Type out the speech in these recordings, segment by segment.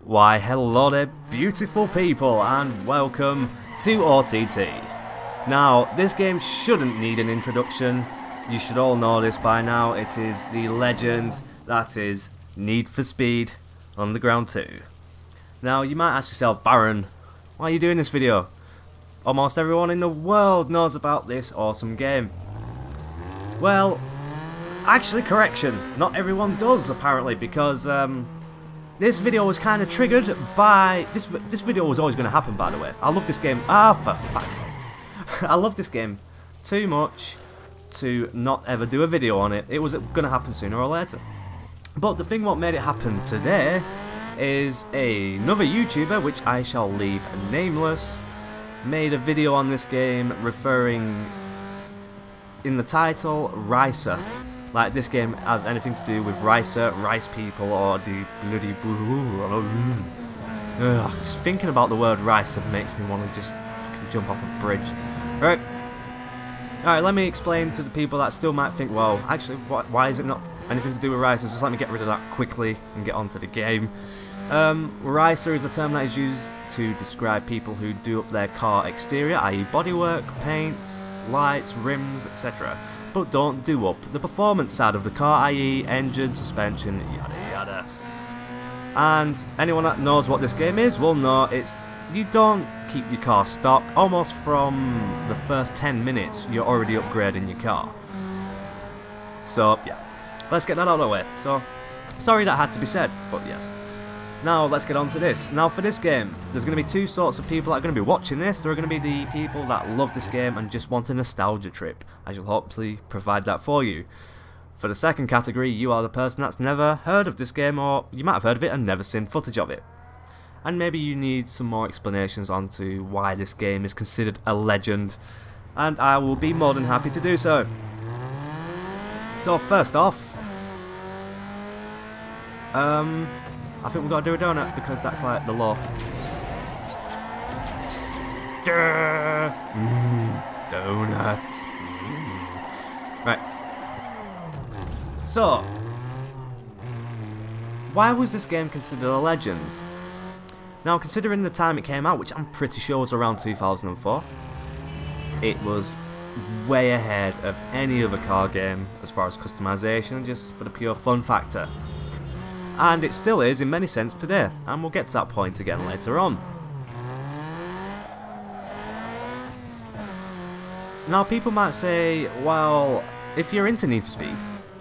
Why hello there beautiful people and welcome to OTT. Now this game shouldn't need an introduction, you should all know this by now. It is the legend that is Need for Speed Underground 2. Now you might ask yourself, Baron, why are you doing this video? Almost everyone in the world knows about this awesome game. Well, actually correction, not everyone does apparently, because this video was kind of triggered by... This video was always going to happen, by the way. I love this game. For fuck's sake. I love this game too much to not ever do a video on it. It was going to happen sooner or later. But the thing what made it happen today is another YouTuber, which I shall leave nameless, made a video on this game referring in the title Ricer. Like this game has anything to do with Ricer, rice people, or the bloody... just thinking about the word Ricer makes me want to just fucking jump off a bridge. Right. Alright, let me explain to the people that still might think, well, actually, why is it not anything to do with Ricer? Just let me get rid of that quickly and get onto the game. Ricer is a term that is used to describe people who do up their car exterior, i.e. bodywork, paint, lights, rims, etc. But don't do up the performance side of the car, i.e. engine, suspension, yada yada. And anyone that knows what this game is will know it's... You don't keep your car stock. Almost from the first 10 minutes you're already upgrading your car. So yeah, let's get that out of the way. So, sorry that had to be said, but yes. Now let's get on to this. Now for this game, there's going to be two sorts of people that are going to be watching this. There are going to be the people that love this game and just want a nostalgia trip. I shall hopefully provide that for you. For the second category, you are the person that's never heard of this game, or you might have heard of it and never seen footage of it. And maybe you need some more explanations onto why this game is considered a legend, and I will be more than happy to do so. So first off, I think we've got to do a donut because that's like the law. Donuts. Right. So, why was this game considered a legend? Now, considering the time it came out, which I'm pretty sure was around 2004, it was way ahead of any other car game as far as customization, just for the pure fun factor. And it still is in many sense today, and we'll get to that point again later on. Now people might say, well, if you're into Need for Speed,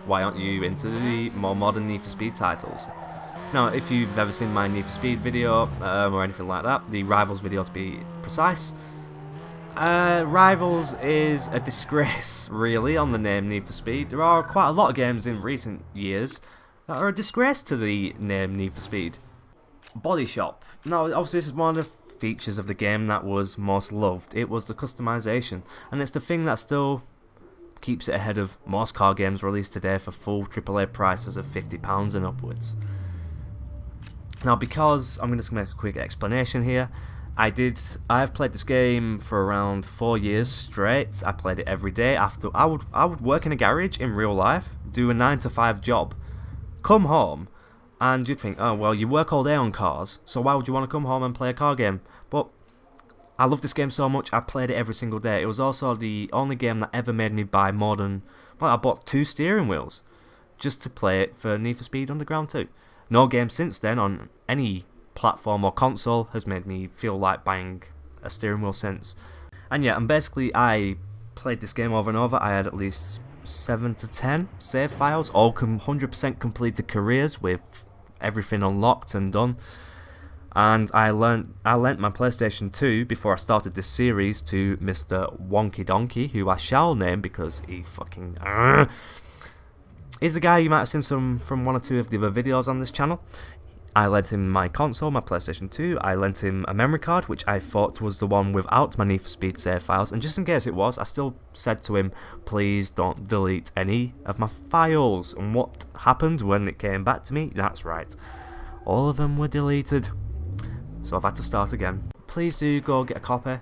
why aren't you into the more modern Need for Speed titles? Now if you've ever seen my Need for Speed video, or anything like that, the Rivals video to be precise, Rivals is a disgrace really on the name Need for Speed. There are quite a lot of games in recent years that are a disgrace to the name Need for Speed. Body Shop. Now, obviously this is one of the features of the game that was most loved. It was the customization, and it's the thing that still keeps it ahead of most car games released today for full AAA prices of £50 and upwards. Now, because I'm going to make a quick explanation here, I've played this game for around 4 years straight. I played it every day. After I would work in a garage in real life, do a 9 to 5 job, come home, and you'd think, oh well, you work all day on cars, so why would you want to come home and play a car game? But I love this game so much, I played it every single day. It was also the only game that ever made me buy more than... Well, I bought 2 steering wheels just to play it for Need for Speed Underground 2. No game since then on any platform or console has made me feel like buying a steering wheel since. And yeah, and basically I played this game over and over. I had at least 7 to 10 save files, all 100% completed careers with everything unlocked and done. And I lent my PlayStation 2 before I started this series to Mr. Wonky Donkey, who I shall name because he fucking... He's the guy you might have seen from 1 or 2 of the other videos on this channel. I lent him my console, my PlayStation 2, I lent him a memory card, which I thought was the one without my Need for Speed save files, and just in case it was, I still said to him, please don't delete any of my files. And what happened when it came back to me? That's right, all of them were deleted. So I've had to start again. Please do go get a copy.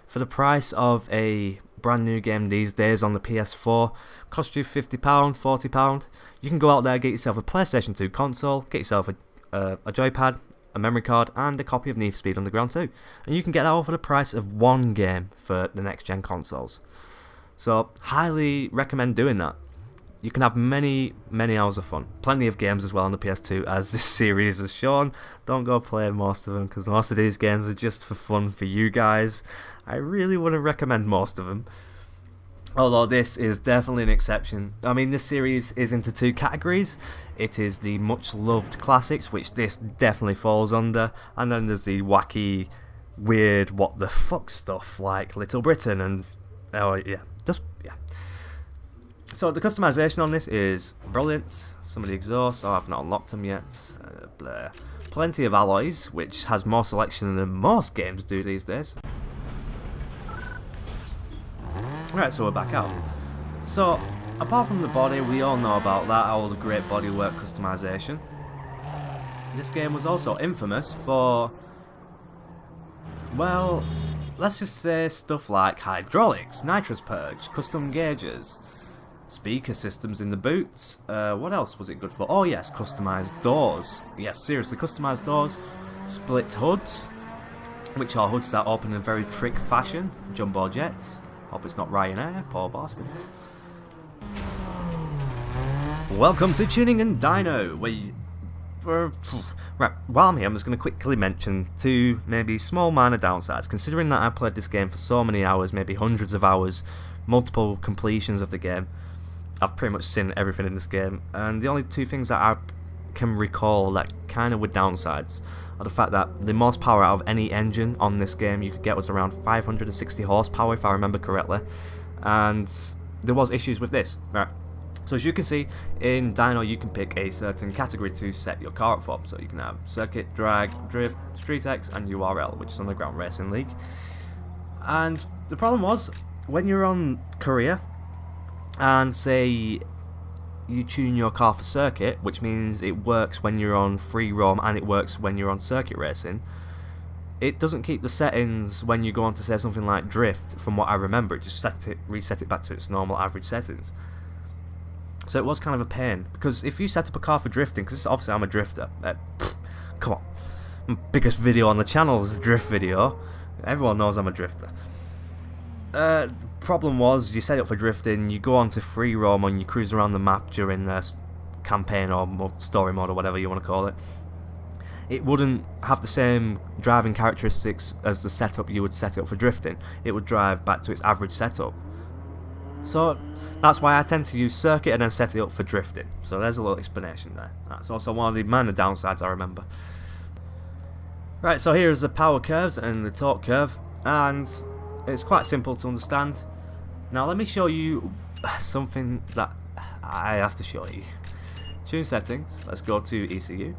For the price of a brand new game these days on the PS4, cost you £50, £40. You can go out there, get yourself a PlayStation 2 console, get yourself a joypad, a memory card, and a copy of Need for Speed Underground 2. And you can get that all for the price of one game for the next gen consoles. So, highly recommend doing that. You can have many hours of fun. Plenty of games as well on the PS2, as this series has shown. Don't go play most of them, because most of these games are just for fun for you guys. I really wouldn't recommend most of them. Although this is definitely an exception. I mean, this series is into two categories. It is the much loved classics, which this definitely falls under. And then there's the wacky, weird, what the fuck stuff, like Little Britain and... oh, yeah. So the customization on this is brilliant. Some of the exhausts, I've not unlocked them yet. Plenty of alloys, which has more selection than most games do these days. Right, so we're back out. So, apart from the body, we all know about that, all the great bodywork customization. This game was also infamous for, well, let's just say stuff like hydraulics, nitrous purge, custom gauges, speaker systems in the boots. What else was it good for? Oh yes, customized doors. Yes, seriously, customized doors. Split hoods, which are hoods that open in a very trick fashion. Jumbo jet. Hope it's not Ryanair, poor bastards. Welcome to Tuning and Dino. Right, while I'm here, I'm just going to quickly mention two maybe small minor downsides. Considering that I played this game for so many hours, maybe hundreds of hours, multiple completions of the game, I've pretty much seen everything in this game, and the only two things that I can recall that kind of were downsides are the fact that the most power out of any engine on this game you could get was around 560 horsepower, if I remember correctly, and there was issues with this. Right. So as you can see, in Dino you can pick a certain category to set your car up for, so you can have Circuit, Drag, Drift, Street X, and URL, which is Underground Racing League. And the problem was, when you're on career, and say you tune your car for circuit, which means it works when you're on free roam and it works when you're on circuit racing, it doesn't keep the settings when you go on to say something like drift. From what I remember, it just reset it back to its normal average settings. So it was kind of a pain, because if you set up a car for drifting, because obviously I'm a drifter, come on, my biggest video on the channel is a drift video, everyone knows I'm a drifter. Problem was, you set it up for drifting, you go on to free roam and you cruise around the map during the campaign or story mode or whatever you want to call it. It wouldn't have the same driving characteristics as the setup you would set it up for drifting. It would drive back to its average setup. So that's why I tend to use circuit and then set it up for drifting. So there's a little explanation there. That's also one of the minor downsides I remember. Right, so here's the power curves and the torque curve, and it's quite simple to understand. Now let me show you something that I have to show you. Tune settings, let's go to ECU.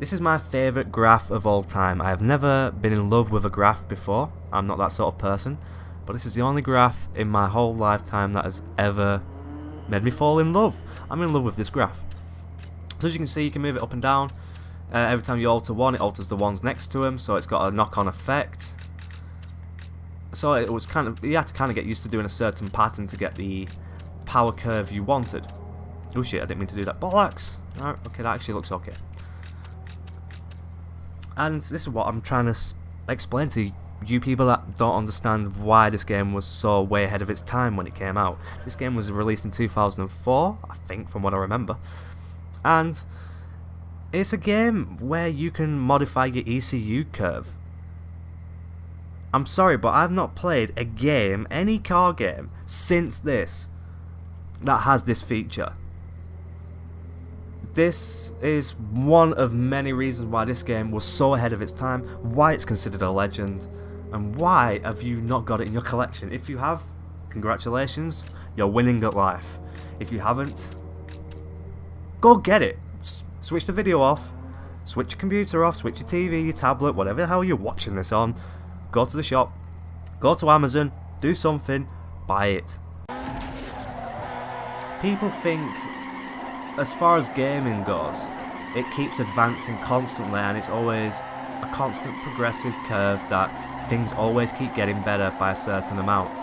This is my favourite graph of all time. I have never been in love with a graph before, I'm not that sort of person, but this is the only graph in my whole lifetime that has ever made me fall in love. I'm in love with this graph. So as you can see, you can move it up and down. Every time you alter one, it alters the ones next to them, so it's got a knock-on effect. So it was you had to kind of get used to doing a certain pattern to get the power curve you wanted. Oh shit, I didn't mean to do that. Bollocks! Alright, okay, that actually looks okay. And this is what I'm trying to explain to you people that don't understand why this game was so way ahead of its time when it came out. This game was released in 2004, I think, from what I remember. And it's a game where you can modify your ECU curve. I'm sorry, but I've not played a game, any car game, since this, that has this feature. This is one of many reasons why this game was so ahead of its time, why it's considered a legend, and why have you not got it in your collection. If you have, congratulations, you're winning at life. If you haven't, go get it. Switch the video off, switch your computer off, switch your TV, your tablet, whatever the hell you're watching this on. Go to the shop, go to Amazon, do something, buy it. People think, as far as gaming goes, it keeps advancing constantly and it's always a constant progressive curve that things always keep getting better by a certain amount.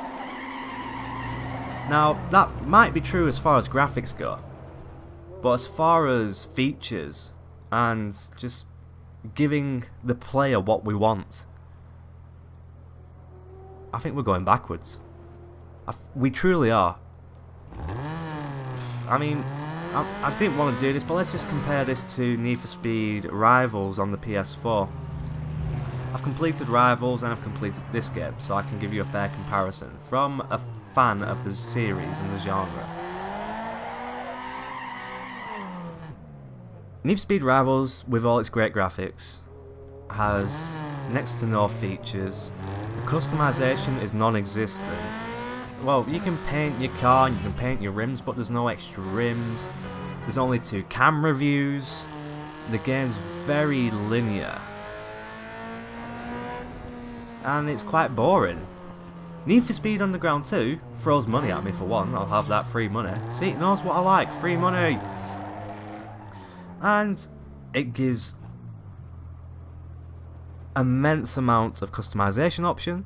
Now, that might be true as far as graphics go, but as far as features and just giving the player what we want. I think we're going backwards. We truly are. I mean, I didn't want to do this, but let's just compare this to Need for Speed Rivals on the PS4. I've completed Rivals and I've completed this game, so I can give you a fair comparison from a fan of the series and the genre. Need for Speed Rivals, with all its great graphics, has next to no features. The customization is non-existent. Well, you can paint your car and you can paint your rims, but there's no extra rims. There's only 2 camera views. The game's very linear. And it's quite boring. Need for Speed Underground 2 throws money at me for one. I'll have that free money. See, it knows what I like. Free money. And it gives immense amounts of customization option.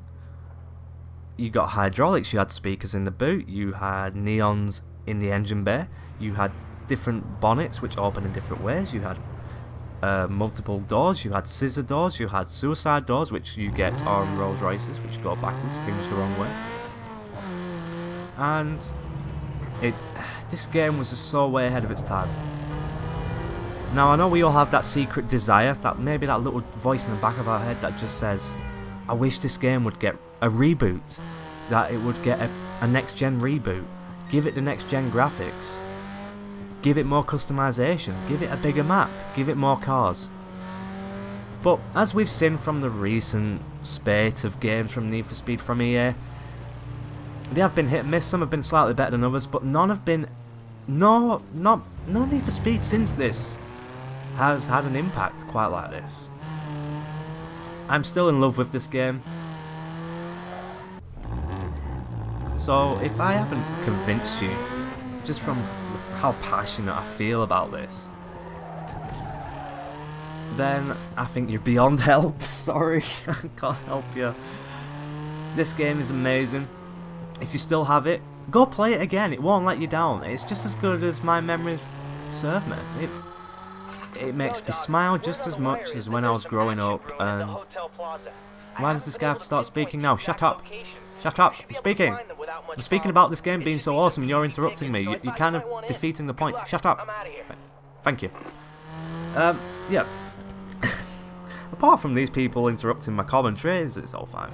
You got hydraulics, you had speakers in the boot, you had neons in the engine bay, you had different bonnets which open in different ways, you had multiple doors, you had scissor doors, you had suicide doors which you get on Rolls Royces which go backwards, hinged the wrong way. And this game was just so way ahead of its time. Now I know we all have that secret desire, that maybe that little voice in the back of our head that just says, I wish this game would get a reboot, that it would get a next gen reboot, give it the next gen graphics, give it more customization, give it a bigger map, give it more cars. But as we've seen from the recent spate of games from Need for Speed from EA, they have been hit and miss. Some have been slightly better than others, but none have been, no Need for Speed since this has had an impact quite like this. I'm still in love with this game. So if I haven't convinced you, just from how passionate I feel about this, then I think you're beyond help. Sorry, I can't help you. This game is amazing. If you still have it, go play it again. It won't let you down. It's just as good as my memories serve me. It makes me smile just as much as when I was growing up. And why does this guy have to start speaking now? Shut up. Shut up. I'm speaking. I'm speaking about this game being so awesome and you're interrupting me. You're kind of defeating the point. Shut up. Thank you. Yeah. Apart from these people interrupting my commentaries, it's all fine.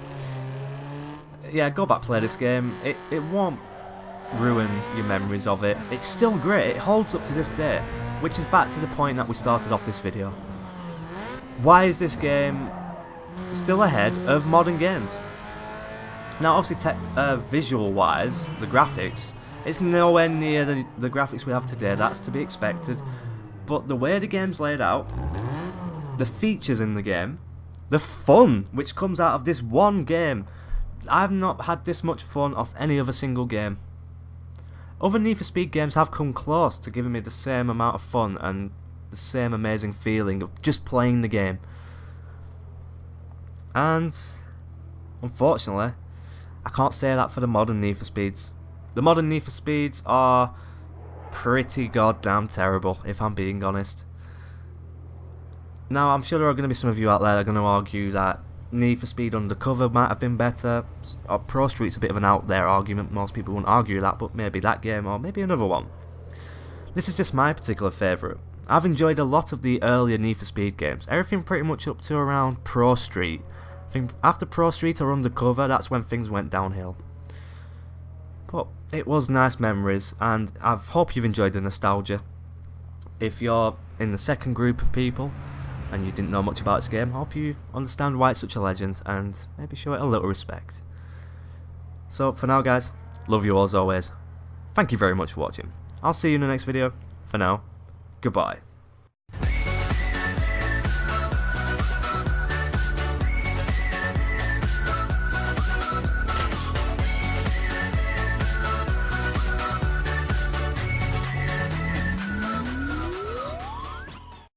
Yeah, go back play this game. It won't ruin your memories of it. It's still great. It holds up to this day. Which is back to the point that we started off this video. Why is this game still ahead of modern games? Now obviously visual wise, the graphics, it's nowhere near the graphics we have today, that's to be expected. But the way the game's laid out, the features in the game, the fun which comes out of this one game, I've not had this much fun off any other single game. Other Need for Speed games have come close to giving me the same amount of fun and the same amazing feeling of just playing the game. And unfortunately, I can't say that for the modern Need for Speeds. The modern Need for Speeds are pretty goddamn terrible, if I'm being honest. Now, I'm sure there are going to be some of you out there that are going to argue that Need for Speed Undercover might have been better. Pro Street's a bit of an out there argument, most people wouldn't argue that, but maybe that game or maybe another one. This is just my particular favourite. I've enjoyed a lot of the earlier Need for Speed games, everything pretty much up to around Pro Street. I think after Pro Street or Undercover, that's when things went downhill. But it was nice memories, and I hope you've enjoyed the nostalgia. If you're in the second group of people, and you didn't know much about this game, I hope you understand why it's such a legend and maybe show it a little respect. So for now guys, love you all as always. Thank you very much for watching. I'll see you in the next video. For now, goodbye.